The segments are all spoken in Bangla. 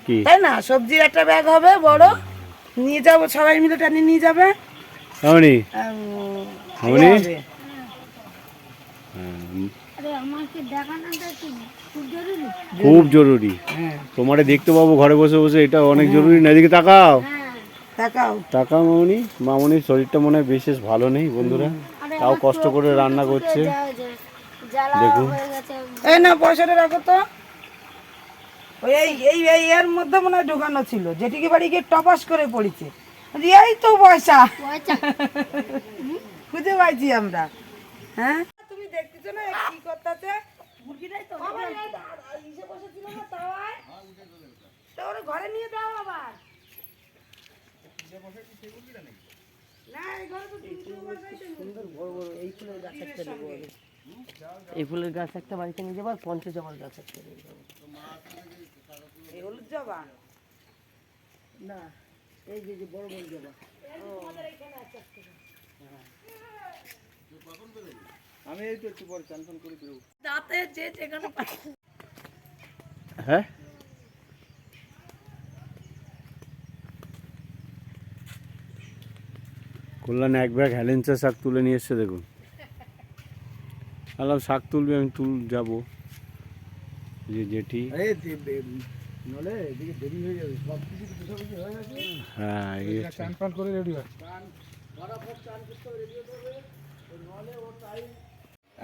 কি তাই না? সবজির একটা ব্যাগ হবে বড়, নিয়ে যাবো, সবাই মিলে টানি নিয়ে যাবে। মামনি মামনি হবে। খুব জরুরি, তোমারে দেখতে পাবো ঘরে বসে বসে, এটা অনেক জরুরি না? এদিকে তাকাও, তাকাও তাকাও মামনি। মামনির শরীরটা মনে হয় বিশেষ ভালো নেই বন্ধুরা, তাও কষ্ট করে রান্না করছে। দেখুন এই না, পয়সাটা রাখো তো। ওই এই এই এই এর মধ্যে মনে হয় ঢোকানো ছিল, যেটিকে বাড়ি গিয়ে টপাস করে পড়েছে। এই তো পয়সা খুঁজে পাইছি আমরা। হ্যাঁ, তুমি দেখতেছো না কি করতেছে মুরগিটাই তো ইসে বসেছিল না, তাওয়ায় তো ওর ঘরে নিয়ে দাও আবার। না, এই ঘরে তো সুন্দর বড় বড় এই ফুলের গাছ একটা নেবো আমি। এই ফুলের গাছ একটা বাড়িতে নিয়ে যাবো, আর পঞ্চজবার গাছ একটা নিয়ে যাবো। এই হলুদ জবা না, এই যে বড় বড় জবা। আমি এই তো একটু পরে চান ফান করে বেরোবো। দাঁতে যে যেখানে হ্যাঁ, কল্যাণে এক ব্যাগ হেলেঞ্চা শাক তুলে নিয়ে এসছে। দেখুন, আলাম শাক তুলবে, আমি যাবো যে জেঠি। হ্যাঁ,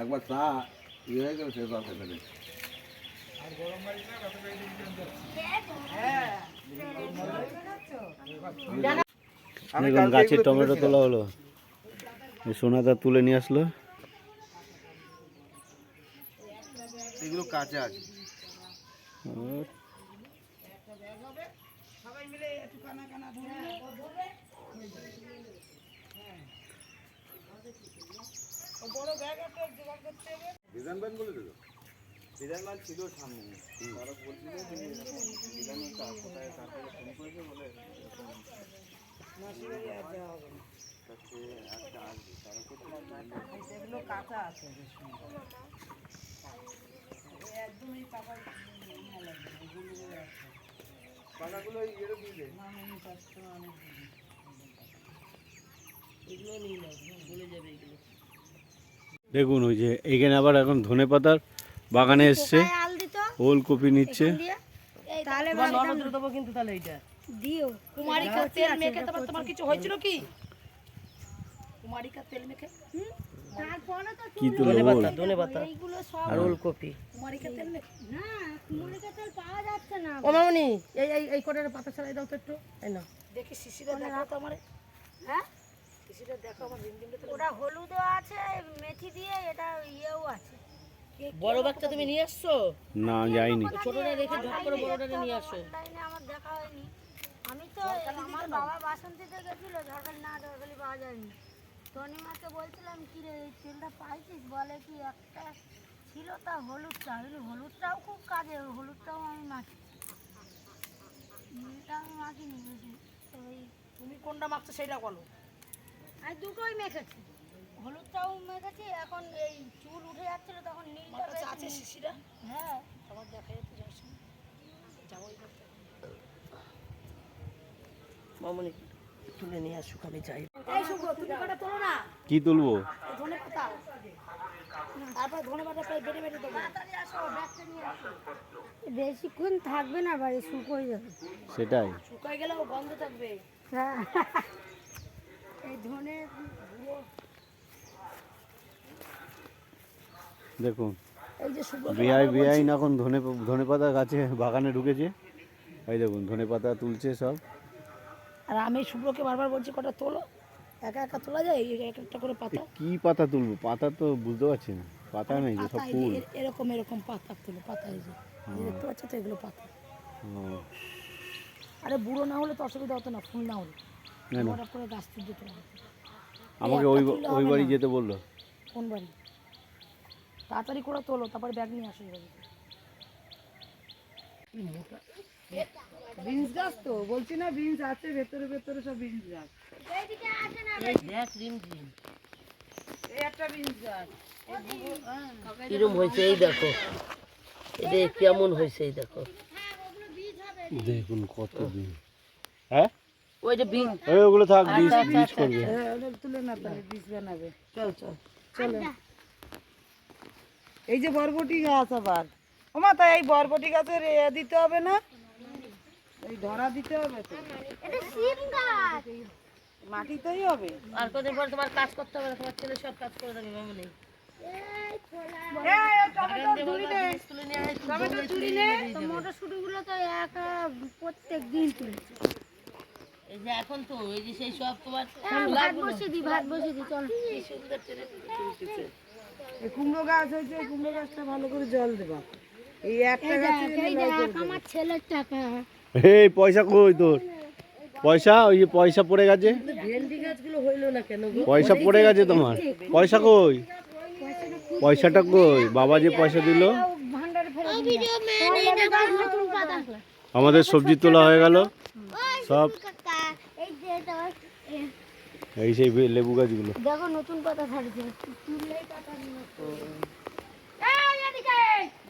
একবার চা ইয়ে হয়ে গেল, সে দরকার নেই। দেখুন গাছের টমেটো তোলা হলো, সোনাদা তুলে নিয়ে আসলো। এগুলো কাঁচা আছে। সবাই মিলে একটু কানা কানা ধরে বড় ব্যাগ একটা জোগাড় করতে হবে। বিধান ব্যান বলে দিল, বিধান ব্যান ছিল সামনে, তারা বলছিল যে বিধান কোথায়, তারপরে ফোন করেছে বলে মাসিবাড়ি আর দেওয়া হবে না, একটা আসবে, তারা সেগুলো কাঁচা আছে বেশ সুন্দর, একদমই পাকা পাকাগুলো ইয়েরও দিয়ে দেয়। এগুলো নিয়ে নাও, বলে যাবে এগুলো। দেখুন ওই যে এইখানে আবার এখন ধনেপাতার বাগানে এসছে, ওলকপি নিচ্ছে। তাহলে ননদ দেবো কিন্তু, তাহলে এইটা দিও। কুমারিকা তেল মেখে তোমার কিছু হয়েছিল কি? কুমারিকা তেল মেখে তারপরে তো কি তুলো? ধনেপাতা, ধনেপাতা এইগুলো সব আর ওলকপি। কুমারিকা তেল মেখে না, কুমড়িকা তেল পাওয়া যাচ্ছে না। ও মামনি, এই এই এই কটার পাতা ছাড়াই দাও তো একটু। এই না, দেখি শিশিরে দেখো তো আমারে, হ্যাঁ, শিশিরে দেখো আমার রিমঝিমটা তো ওটা হলুদও আছে, মেথি দিয়ে, এটা ইয়েও আছে। বড় বাচ্চা তুমি নিয়ে আসছো? না, যাইনি। ছোটটা রেখে ঝট করে বড়টা নিয়ে আসো। অনলাইনে আমার দেখা হয়নি। আমি তো আমার বাবা বাসন্তীতে গেছিল, ঝড়খালি না, ঝড়খালি পাওয়া যায়নি। তনিমাকে বলছিলাম কি রে এই তেলটা পাইছিস? বলে কি একটা ছিল, তা হলুদটা, হলুদটাও খুব কাজে, হলুদটাও আমি মাখি, এটা আমি মাখিনি বেশি। তো ওই তুমি কোনটা মাখছো সেটা বলো। আমি দুটোই মেখেছি, হলুদটাও মেখেছি। এখন এই চুল উঠে যাচ্ছিল, তখন নীলটা আমার কাছে বেশি আছে শিশিরা, হ্যাঁ, আমার দেখা যেত যাওয়ার সময় যাবো এই করতে। মামনি তুলে নিয়ে আসুক, আমি যাই। এই শুভ্র, তুমি কটা তোলো না, কি তুলবো? ধনে পাতা, তারপর ধনে পাতা প্রায় বেটে বেটে দেবো। বেশিক্ষণ থাকবে না ভাই, শুকোয় যাবে। সেটাই, শুকায় গেলেও গন্ধ থাকবে। হ্যাঁ, এই ধনে দেখুন এই যে শুভ্র বিআই এখন ধনেপাতা গাছে বাগানে ঢুকেছে। এই দেখুন ধনেপাতা তুলছে সব। আর আমি শুভ্রকে বারবার বলছি কটা তোলো, একা একা তোলা যায়, এই এক একটা করে পাতা। কি পাতা তুলবো? পাতা তো বুঝতে পারছি না, পাতা নেই যে, সব পাতা ফুল। এরকম এরকম পাতা তুলো, পাতা এই যে দেখতে পাচ্ছ তো, এগুলো পাতা। ও, আরে বুড়ো না হলে তো অসুবিধা হতো না, ফুল না হলে না, না, হঠাৎ করে গাছ তুলতে তোলা হতো। আমাকে ওই বাড়ি যেতে বললো। কোন বাড়ি? তাড়াতাড়ি করে তোলো, তারপরে ব্যাগ নিয়ে আসো। বিনস গাছ তো বলছি না, বিনস আছে ভেতরে ভেতরে, সব বিনস গাছ। দেখ রিমঝিম এই একটা বিনস গাছ, কিরম হয়েছে, এই দেখো, এটা কেমন হয়েছে, এই দেখো। হ্যাঁ, ওগুলো বীজ হবে, দেখুন কত দিন। হ্যাঁ ওই যে বিন এই ওগুলো থাক, বীজ বীজ করবে। তুলে না তাহলে বীজ বানাবে। চল চল চলো। এই যে বরবটি গাছ আবার, ওমা তাই এই বরবটি গাছের দিতে হবে না, এই ধরা দিতে হবে তো, এটা সিম গাছ। মাটিতেই হবে। আর কদিন পর তোমার কাজ করতে হবে না, তোমার ছেলে সব কাজ করে দেবে মামনি। এই ছোলা তুলে নিয়ে আয়, টমেটো চুরি নে। তো মটরশুঁটিগুলো তো একা প্রত্যেক দিন তুলছে। এই যে এখন তো এই যে সেই সব তোমার ভাত বসিয়ে দিই, ভাত বসিয়ে দিই, চল। কি সুন্দর ছেলে তুলতেছে। এই কুমড়ো গাছ হয়েছে, এই কুমড়ো গাছটা ভালো করে জল দেবা। এই একটা গাছে এই দেখ আমার ছেলের টাকা। এই পয়সা কই তোর? পয়সা ওই যে পয়সা পড়ে গেছে, ভেন্ডি গাছগুলো হইলো না কেন গো? পয়সা পড়ে গেছে তোমার। পয়সা কই? পয়সাটা কই? বাবা যে পয়সা দিল। ভান্ডারে ফেলে দিই। নতুন পাতা। আমাদের সবজি তোলা হয়ে গেল সব। এই যে এটা এই সেই লেবু গাছগুলো। দেখো নতুন পাতা ছাড়ছে, তুললেই পাতা নিয়ে। এই এদিকে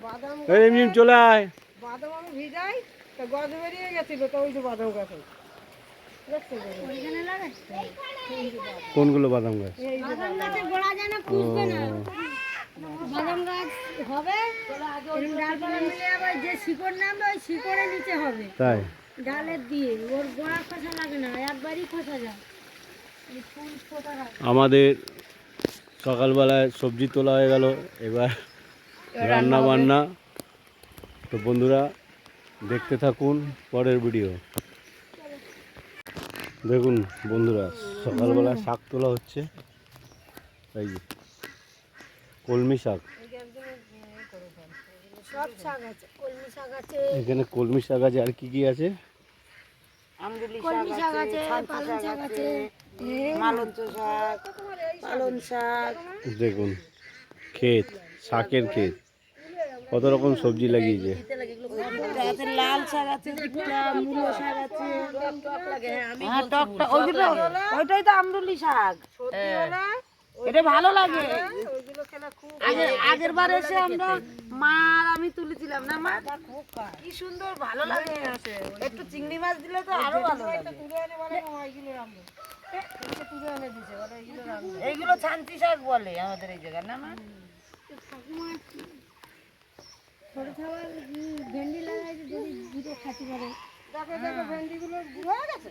বাদাম, এই এমনি চলে আয়। বাদাম আমি ভিজাই, তা গজ বেরিয়ে গেছিল, তো ওই যে বাদাম গাছ হয়েছে। ওইখানে লাগাই। কোনগুলো বাদাম গাছ? বাদাম গাছে গোড়া যেন পুষবে না। বাদাম গাছ হবে, এরকম ডালপালা মিলে আবার যে শিকড় নামবে ওই শিকড়ের নিচে হবে, তাই ডালের দিয়ে। ওর গোড়া খোসা লাগে না, একবারই খোসা যায়। এই ফুল ফোটা হয়। আমাদের সকালবেলায় সবজি তোলা হয়ে গেল, এবার রান্না বান্না। তো বন্ধুরা দেখতে থাকুন পরের ভিডিও। দেখুন বন্ধুরা, সকালবেলা শাক তোলা হচ্ছে। এই যে কলমি শাক, সব শাক আছে, কলমি শাক আছে, এখানে কলমি শাক আছে। আর কি কি আছে? কলমি শাক আছে, পালং শাক আছে, মালঞ্চ শাক, পালন শাক, দেখুন ক্ষেত, শাকের ক্ষেত, কত রকম সবজি লাগিয়েছে। আছে লাল শাক আছে, একটা মূলো শাক আছে। আমি হ্যাঁ, টকটা ওইগুলো, ওইটাই তো আমরুলি শাক। এটা ভালো লাগে। আগের বার এসে আমরা মা আর আমি তুলেছিলাম না মা, কি সুন্দর ভালো লাগে। একটু চিংড়ি মাছ দিলে তো আরো ভালো লাগে। এইগুলো ছান্তি শাক বলে আমাদের এই জায়গা, না মা? ছোট খাবার ভেন্ডি লাগাইছে, যদি দুটো খাতে পারে। দেখো দেখো ভেন্ডিগুলো হয়ে গেছে।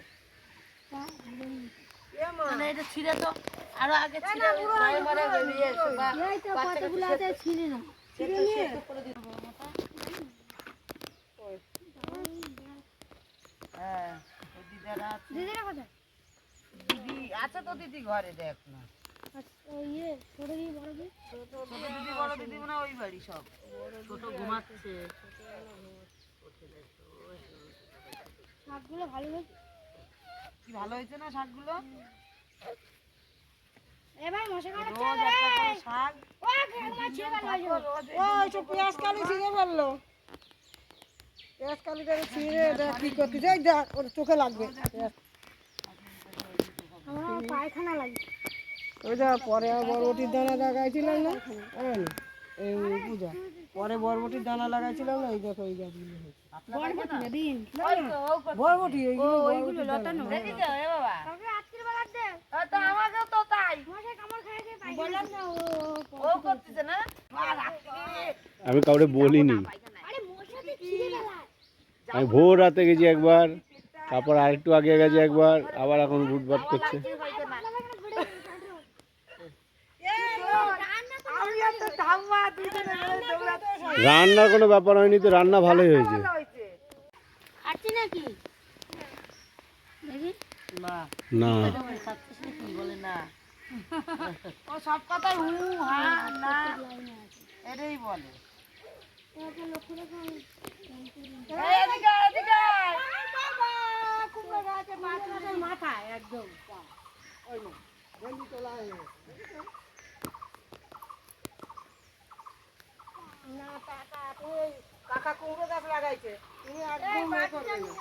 মানে এটা ছিঁড়ে তো আরো আগে ছিঁড়ে মারে মারে বেরিয়ে এসে বা এই তো কতগুলো আছে, ছিঁড়ে না। সেটা সেদ্ধ করে দিতে হবে মাথা। হ্যাঁ, ওই দিদারা আছে। দিদিরা কোথায়? দিদি আছে তো, দিদি ঘরে দেখ না। আচ্ছা, ইয়ে ছোট দিদি বড় দিদি। ছোট দিদি বড় দিদি মানে ওই বাড়ি সব। ছোট ঘুমাচ্ছে। শাকগুলো ভালো হয়েছে। কি ভালো হয়েছে না শাকগুলো? এবার মশা কাটাচ্ছে। রোজ একটা করে শাক। ও সব পেঁয়াজ কালি ছিঁড়ে ফেললো। পেঁয়াজ কালিটারে ছিঁড়ে দেখ কি করতেছে। এই দেখ, ওর চোখে লাগবে। আমার পায়খানা লাগে। ওই যা পরে বরবটির দানা লাগাইছিলাম না, এই পূজা পরে বরবটির দানা লাগাইছিলাম না, এই দেখো এই গাছগুলো হয়েছে। বরবটি না দিন। বরবটি ওইগুলো লতানো। দেখিছো এ বাবা? তবে আজকের বেলা দে। তো আমাকেও তো তাই মশা কামড় খেয়ে খেয়ে পায়খানা। বললাম না ও করতেছে না। আমি কাউরে বলিনি। আরে মশাতে ছিঁড়ে গেলাম। আমি ভোর রাতে গেছি একবার, তারপর আরেকটু আগে গেছি একবার, আবার এখন বুটবাট করছে। রান্নার কোনো ব্যাপার হয়নি তো, রান্না ভালোই হয়েছে। আছি নাকি? দেখি। না না সাতত্রিশ কি বলে না। ও সব কথাই হু হ্যাঁ না এটাই বলে। তারপর লক্ষ্য রেখে এদিকে এদিকে কুমড়ো গাছে মাথায় মাথায় একদম। না কাকা তুই কাকা কুমড়ো গাছ লাগাইছে, তুমি একদম এ করবে না।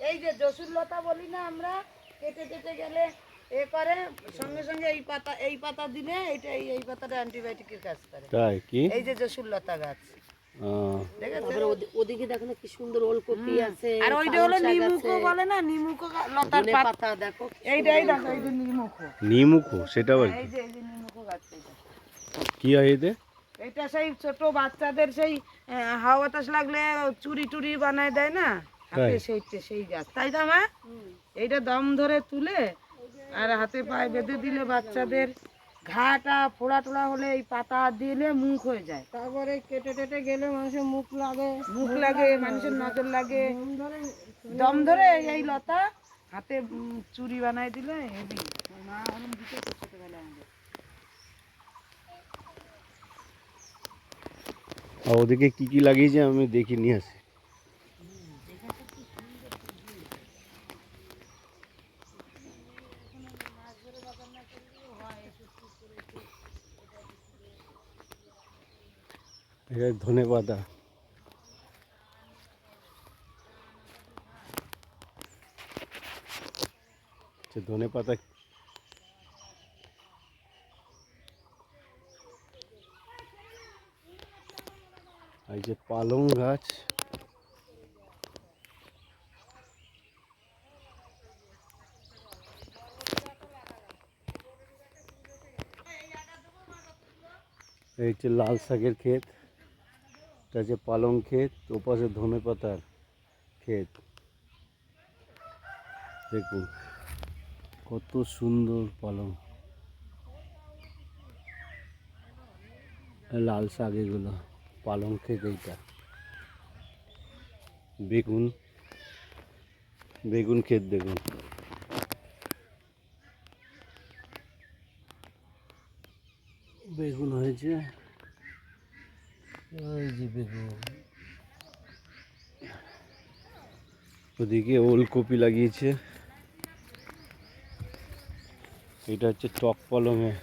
এই যে জসুর লতা বলি না আমরা, কেটে কেটে গেলে এ করে সঙ্গে সঙ্গে এই পাতা দিলে এটা এই পাতাটা অ্যান্টিবায়োটিকের কাজ করে। তাই কি? এই যে জসুর লতা গাছ, দেখেছো? তারপরে ওদিকে দেখো না কি সুন্দর ওলকপি আছে, আর ওইটা পালং হলো শাক নিমুখো আছে, বলে না, নিমুখো লতার ধনে পাতা। পাতা দেখো। এইটাই দেখো, এই যে নিমুখো, নিমুখো সেটা আবার কি? এই যে নিমুখো গাছ এইটা। কি হয় এতে? এটা সেই ছোট বাচ্চাদের সেই হাওয়া বাতাস লাগলে চুরি টুরি বানায় দেয় না হাতে, সেই গাছ, তাই না মা? এইটা দম ধরে তুলে আর হাতে পায়ে বেঁধে দিলে বাচ্চাদের ঘাটা ফোড়া টোড়া হলে এই পাতা দিলে মুখ হয়ে যায়। তারপরে কেটে টেটে গেলে মানুষের মুখ লাগে, মানুষের নজর লাগে। দম ধরে এই লতা হাতে চুরি বানাই দিলে হেভি। মা ওরম দিতে ছোটবেলা আমাদের। আর ওদিকে কি কি লাগিয়েছে আমি দেখি নিয়ে আসি। এটা ধনে পাতা। ধনে পাতা এই যে পালং গাছ, এই হচ্ছে লাল শাকের ক্ষেত, এটা হচ্ছে পালং ক্ষেত, ওপাশে ধনে পাতার ক্ষেত। দেখুন কত সুন্দর পালং, লাল শাক এগুলো, পালং ক্ষেত এইটা। বেগুন, বেগুন ক্ষেত দেখুন, বেগুন হয়েছে, ওই যে বেগুন। ওদিকে ওলকপি লাগিয়েছে, এটা হচ্ছে টক পালংয়ে,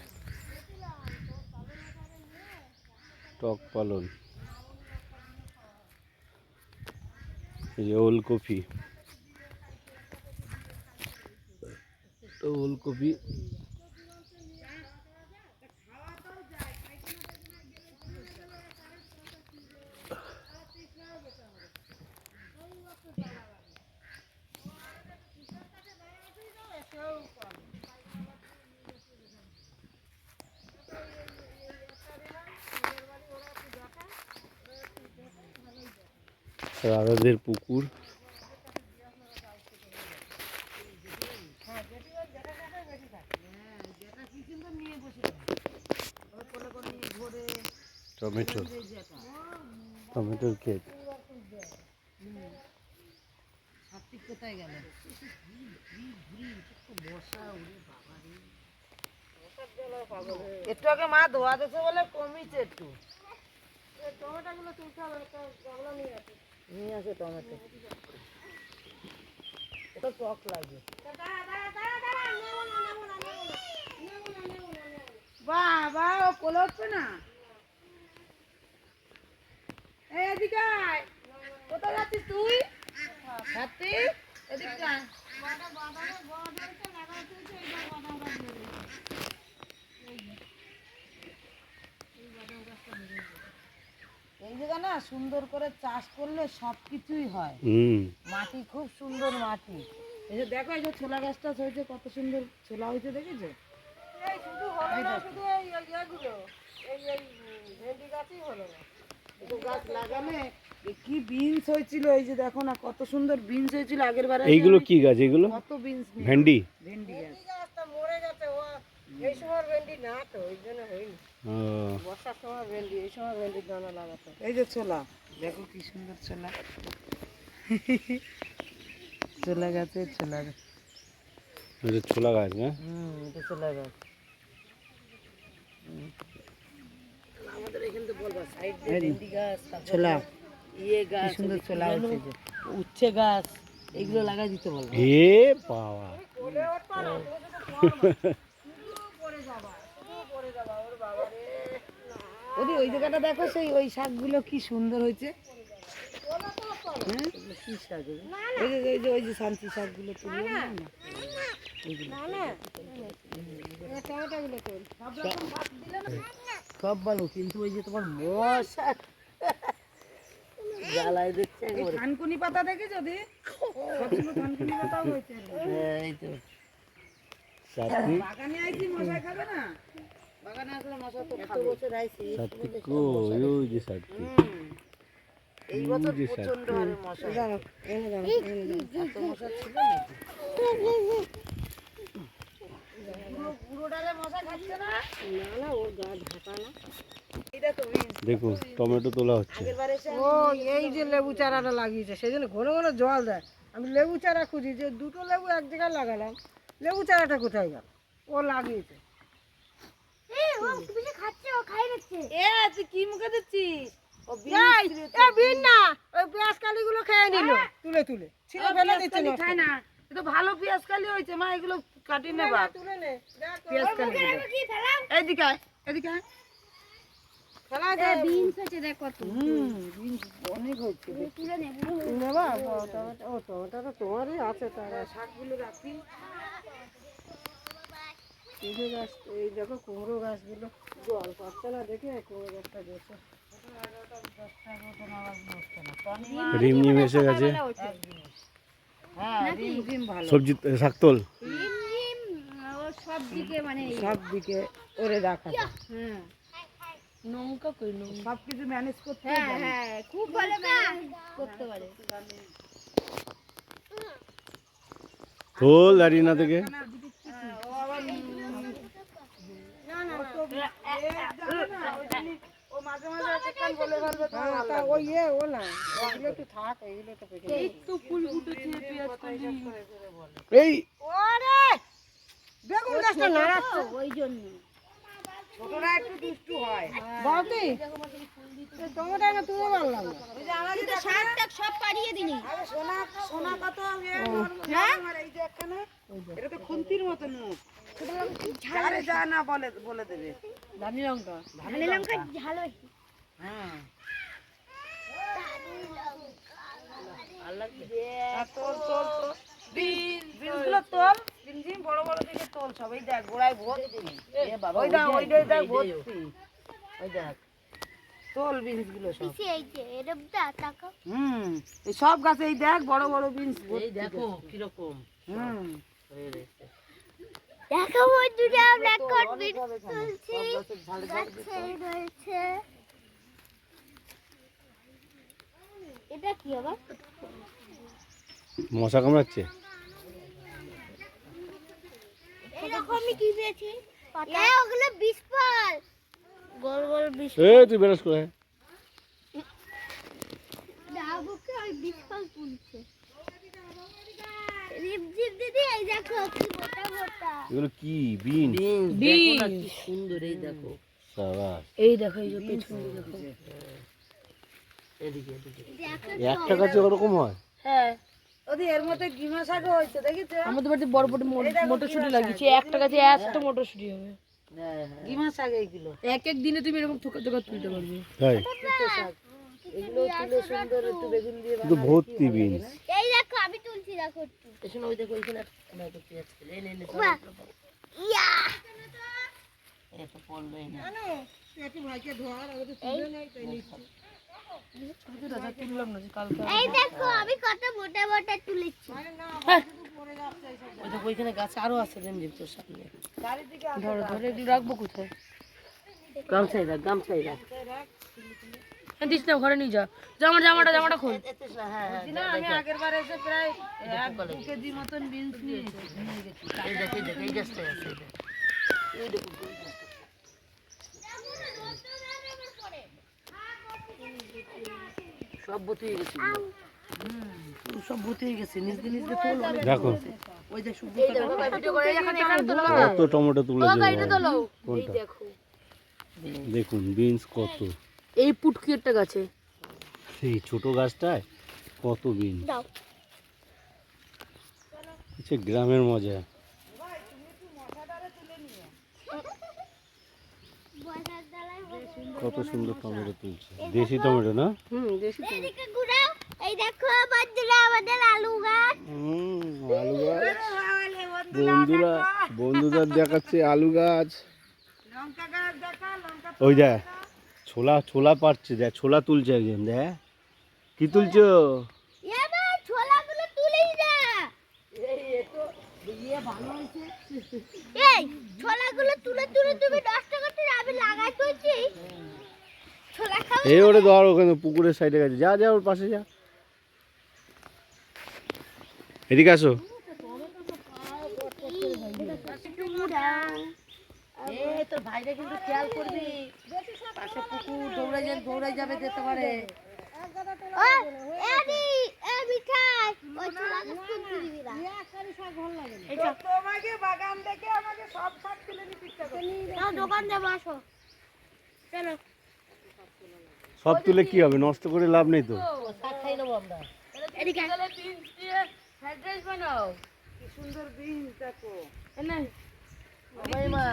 টক পালং। এই যে ওলকপি, ওলকপি। রাধাদের পুকুর, টমেটো, টমেটোর ক্ষেত। কোথায় গেল? একটু আগে মা ধোয়া দিয়েছে বলে কমিছে একটু। টমেটোগুলো তুলতে হবে, নিয়ে আসে টমেটো, এটা টক লাগে। বাবা ও কোলে উঠবে না। এই এদিকে আয়। কোথায় যাচ্ছিস তুই? হাতি এদিকে আয়। এই জায়গা না সুন্দর করে চাষ করলে সব কিছুই হয়। মাটি খুব সুন্দর মাটি। এই যে দেখো, এই যে ছোলা গাছটা হয়েছে, কত সুন্দর ছোলা হয়েছে, দেখেছো? গাছ লাগালে কি বিনস হয়েছিল, এই যে দেখো না কত সুন্দর বিনস হয়েছিল আগের বার। এইগুলো কি গাছ? এগুলো কত বিনস, ভেন্ডি। ভেন্ডি গাছটা মরে গেছে, ও এই সময় ভেন্ডি না, তো ওই জন্য হয়নি। বর্ষার সময় ভেন্ডি, এই সময় ভেন্ডির দানা লাগাতো। এই যে ছোলা, দেখো কি সুন্দর ছোলা। ছোলা গাছে ছোলা গাছ, ছোলা গাছ না? এটা ছোলা গাছ। আমাদের এখানে তো বলবা সাইড দিয়ে ভেন্ডি গাছ, ছোলা, ইয়ে গাছ, সুন্দর ছোলা হচ্ছে, যে উচ্ছে গাছ, এগুলো লাগাই দিতে বলবো। এ বাবা, ওই জায়গাটা দেখো, সেই ওই শাকগুলো কি সুন্দর হয়েছে। কি শাক? ওই যে শান্তি শাকগুলো তুলে সব ভালো, কিন্তু ওই যে তোমার মশা, জ্বালায় দিচ্ছে এই একবারে। থানকুনি পাতা দেখে যদি কতগুলো থানকুনি পাতাও হয়েছে এই তো সাত্বিক বাগানে আইছি মশাই খাবে না বাগানে আসলে মশা তো এত খাবে বছর আইছি সাত্বিক কো ওই যে সাত্বিক এই বছর যে প্রচন্ড হারে মশা এত মশা ছিল নাকি পুরো ডালে মশা খাচ্ছে না না ওর গা ঢাকা না। এইটা তো বীজ দেখুন টমেটো তোলা হচ্ছে ও এই যে লেবু চারাটা লাগিয়েছে সেই জন্য ঘন ঘন জল দেয় আমি লেবু চারা খুঁজি যে দুটো লেবু এক জায়গায় লাগালাম লেবু চারাটা কোথায় গেল ও লাগিয়েছে এ তুই কি মুখে দিচ্ছিস ও বিন না ওই পেঁয়াজ কালিগুলো খেয়ে নিল তুলে তুলে ছিল ফেলে দিচ্ছে না খায় না এটা ভালো পেঁয়াজ কালি হয়েছে মা এগুলো কাটি নেবা তুলে নে পেঁয়াজ কালি এইদিকে আয়, এদিকে আয়। ফেলা যায় বিনস হচ্ছে দেখ কত বিনস অনেক হচ্ছে তুলে নে নেবা ও টমেটো তো তোমারই আছে তার শাকগুলো রাখি কুমড়ো গাছ এই দেখো কুমড়ো গাছগুলো জল পাচ্ছে না দেখে কুমড়ো গাছটা গেছে রিমঝিম এসে গেছে হ্যাঁ রিমঝিম ভালো সবজি শাকতোল ও সব দিকে মানে সব দিকে ওরে রাখা যায়। হ্যাঁ নৌকা কই নৌকা সব কিছু ম্যানেজ করতে হ্যাঁ জানে। হ্যাঁ খুব ভালো করতে পারে তোল দাঁড়িয়ে না থেকে ও মাঝে মাঝে একটা কান বলে ফেলবে তো ভালো লাগবে। ওই ও না ওগুলো একটু থাক এইগুলো তো পেকে এই তো ফুল ফুটেছে পেঁয়াজ কলি এই ওরে বেগুন গাছটা নাড়াচ্ছে ওই জন্য ছোটরা একটু দুষ্টু হয় বলতি টমেটো না তুই বললাম ওই যে আমার তো শাকটা সব পাড়িয়ে দিলি আরে সোনা সোনা কত হ্যাঁ এই যে এখানে এটা তো খুন্তির মতো মুখ যারে যা না বলে বলে দেবে ধানি লঙ্কা ধানে লঙ্কা ঝাল হ্যাঁ তোল তোল তোল বিনগুলো তোল বিনজিম বড় বড় দিকে তোল সব এই দেখ গোড়ায় ভর্তি এ বাবা ওই দেখ ওই দেখ ভর্তি ওই দেখ তোল বিনসগুলো সব পিছে এই যে এরকম টাকা এই সব গাছে এই দেখ বড় বড় বিনস এই দেখো কিরকম হয়ে রয়েছে। দেখো বন্ধুরা আমরা কটবিট তুলছি গাছে রয়েছে এটা কি আবার মশা কামড়াচ্ছে এরকম আমি কি পেয়েছি এ ওগুলো বিস্ফল গোল গোল বিষ এ তুই বেরোস করে ডাবুকে ওই বিস্ফল তুলছে রিপজিপ দিদি এই দেখো কি মোটা মোটা এগুলো কি বিন দেখো না কি সুন্দর এই দেখো সাবাস এই দেখো এই যে পেছনে দেখো এদিকে এদিকে দেখো একটা গাছে ওরকম হয় হ্যাঁ ওদি এর মধ্যে গিমা শাকও হয়েছে দেখিছো আমাদের বাড়িতে বড় বড় মটরশুঁটি লাগিয়েছে একটা গাছে এত মটরশুঁটি হবে গিমা শাক এইগুলো এক এক দিনে তুমি এরকম থোকা থোকা তুলতে পারবে তাই এগুলো তুলে সুন্দর একটু বেগুন দিয়ে কিন্তু ভর্তি বিন এই দেখো আমি তুলছি দেখো একটু এখানে ওই দেখো এখানে একটা পেঁয়াজ খেলে এই নে ইয়া এত পড়লো এই না একটু ভাইকে ধোয়ার আগে তো তুলে নেই তাই নিচ্ছি তুললাম না যে কালকে এই দেখো আমি কত মোটা মোটা তুলেছি ওই দেখো ওইখানে গাছ আরো আছে রেঞ্জিম তোর সামনে চারিদিকে ধরো ধরে এগুলো রাখবো কোথায় গামছাই রাখ গামছাই রাখ দিস না ঘরে নিয়ে যা যা আমার জামাটা খোল না আমি আগের বার এসে প্রায় 1-2 কেজি মতন বিনস নিয়ে গেছি এই দেখ এই দেখ এই গাছটাই আছে এই দেখ এই দেখো সব বতে গেছে সব বতে গেছে নিজ দিন নিজে তোল দেখো ওই দেখ শুধু ভিডিও করে এখানে তোলো কত টমেটো তুলেছে তোলো কোনটা দেখো দেখুন বিনস কত এই পুটকি একটা গাছে এই ছোট গাছটায় কত বিন দাও হচ্ছে গ্রামের মজা বসার ডালায় কত সুন্দর টমেটো তুলছে দেশি টমেটো না দেশি এদিকে ঘুরাও এই দেখো বন্ধুরা আমাদের আলু গাছ আলু গাছ বন্ধুদের দেখাচ্ছে আলু গাছ লঙ্কা গাছ দেখা লঙ্কা ওই দেখ ছোলা পাচ্ছে দেখ ছোলা তুলছে একজন দেখ কি তুলছো? এবার ছোলাগুলো তুলেই না। এই ছোলাগুলো তুলে তুলে তুমি নষ্ট করতে আমি লাগাই তুলছি। ছোলা খাও। এই ওরে ধর, ওখানে পুকুরের সাইডে গেছে, যা যা ওর পাশে যা। এদিকে আসো। এই তোর ভাইরা কিন্তু খেয়াল করবি, পাশে পুকুর, দৌড়াই যাবে, যেতে পারে। তোমাকে বাগান দেখে আমাকে সব শাক তুলে নিতে ইচ্ছা করছে। দোকান যাবো আসো। চলো। সব তুলে কি হবে, নষ্ট করে লাভ নেই তো। শাক খাই নেবো আমরা। এদিকে কি সুন্দর বিনস দেখো। সবাই মা,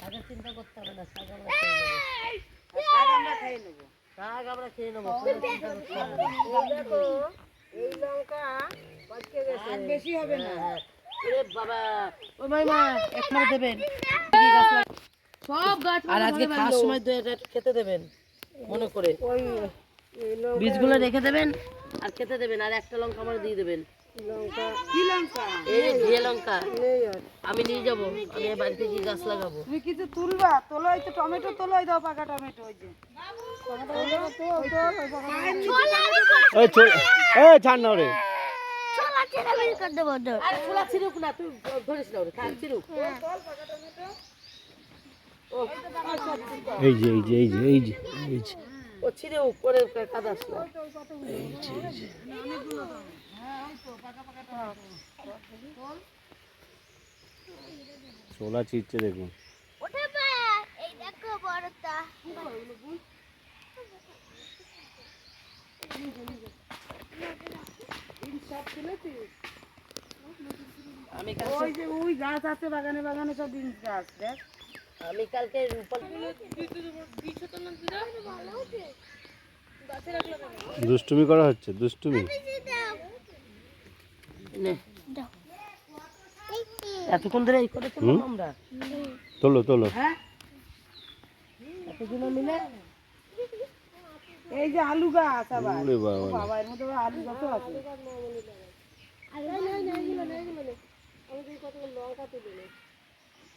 আগে চিন্তা করতে হবে না, শাক আমরা খেয়ে নেবো। শাক আমরা খেয়ে নেবো। শাক আমরা খেয়ে নেবো, কোনো চিন্তা করতে হবে না। এই দেখো, এই লঙ্কা পাকে গেছে, আর বেশি হবে না। ওরে বাবা, ও মাইমা একবার দেবেন সব গাছ আর আজকে খাওয়ার সময় এটা একটু খেতে দেবেন মনে করে। ওই এই বীজগুলো রেখে দেবেন আর খেতে দেবেন, আর একটা লঙ্কা আমার দিয়ে দেবেন। লঙ্কা, কি লঙ্কা? এই যে ঘিয়ে লঙ্কা নেই আর। আমি নিয়ে যাবো, আমি বাড়িতে গিয়ে গাছ লাগাবো। তুমি কিছু তুলবা? তোলো, এই তো টমেটো তোলো, এই দাও পাকা টমেটো, ওই যে এই এই ছাড় না ওরে। ছোলা ছেড়ে বের করে দেবো। আর ছোলা ছিড়ুক না, তুই ধরিস না ওরে, থাক ছিড়ুক। এই যে এই যে এই যে এই যে এই যে ও ছিড়ুক, ওরে কাদাস না। ছোলা ছিটছে দেখুন। ওঠে বা, এই দেখো বড়টা। আমি ওই যে ওই গাছ আছে বাগানে বাগানে, সব বিনস গাছ দেখ। আমি কালকে দুষ্টুমি করা হচ্ছে, দুষ্টুমি। এতক্ষণ ধরে এই করেছিলাম হুম? আমরা তোলো তোলো। হ্যাঁ, এতগুলো মিলে। এই যে আলু গাছ আবার। ওরে বাবা। বাবা, এর মধ্যে আবার আলু গাছও আছে।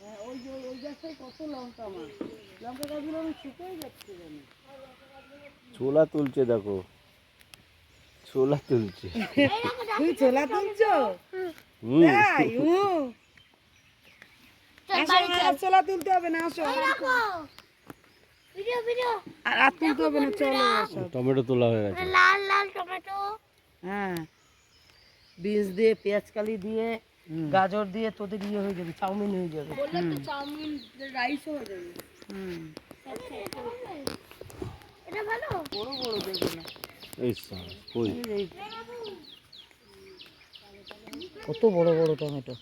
হ্যাঁ, ওই যে ওই গাছটাই কত লঙ্কা আমার। লঙ্কা গাছগুলো আমি শুকিয়ে যাচ্ছে জানি। ছোলা তুলছে দেখো, ছোলা তুলছে। তুই ছোলা তুলছো? হুম। তাই? আসো, আর ছোলা তুলতে হবে না, আসো। Video video. আর তুলতে হবে না, চলো আসো। টমেটো তোলা হয়ে গেছে। লাল লাল টমেটো। হ্যাঁ, বীজ দিয়ে, পেঁয়াজ কালি দিয়ে, গাজর দিয়ে তোদের ইয়ে হয়ে যাবে, চাউমিন হয়ে যাবে। হুম। এটা ভালো। বড় বড় বেগুন, এই সাল, কই কত বড় বড় টমেটো।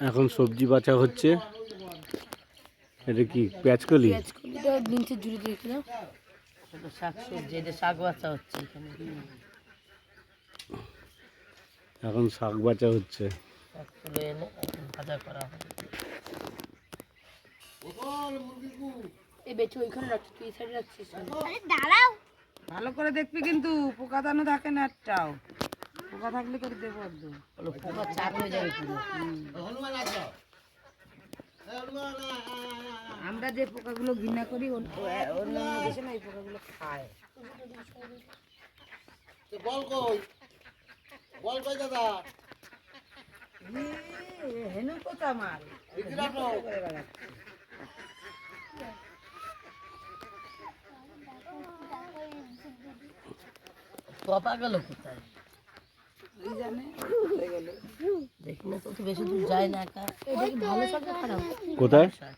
এখন সবজি বাছা হচ্ছে। এটা কি পেঁয়াজকলি? এটা বিনসের ঝুড়ি দিয়েছিলাম, এটা শাক সবজি, এটা শাক বাচ্চা হচ্ছে এখানে। এখন শাক বাছা হচ্ছে। শাক তুলে এনে এখন ভাজা করা হবে। এই বেচে ওইখানে রাখছিস, তুই এই সাইডে রাখছিস। আরে দাঁড়াও। ভালো করে দেখবি কিন্তু, পোকা দানো থাকে না একটাও। পোকা থাকলে করে দেবো একদম। বলো পোকা চাপ হয়ে যাবে পুরো। আমরা যে পোকাগুলো ঘৃণা করি, অন্যান্য দেশে না এই পোকাগুলো খায়। হেনু কোথা মার পপা গেল কোথায় দেখি না তো, বেশি দূর যায় না একা। এটা কি ভালো শাক না খারাপ? কোথায়? শাক।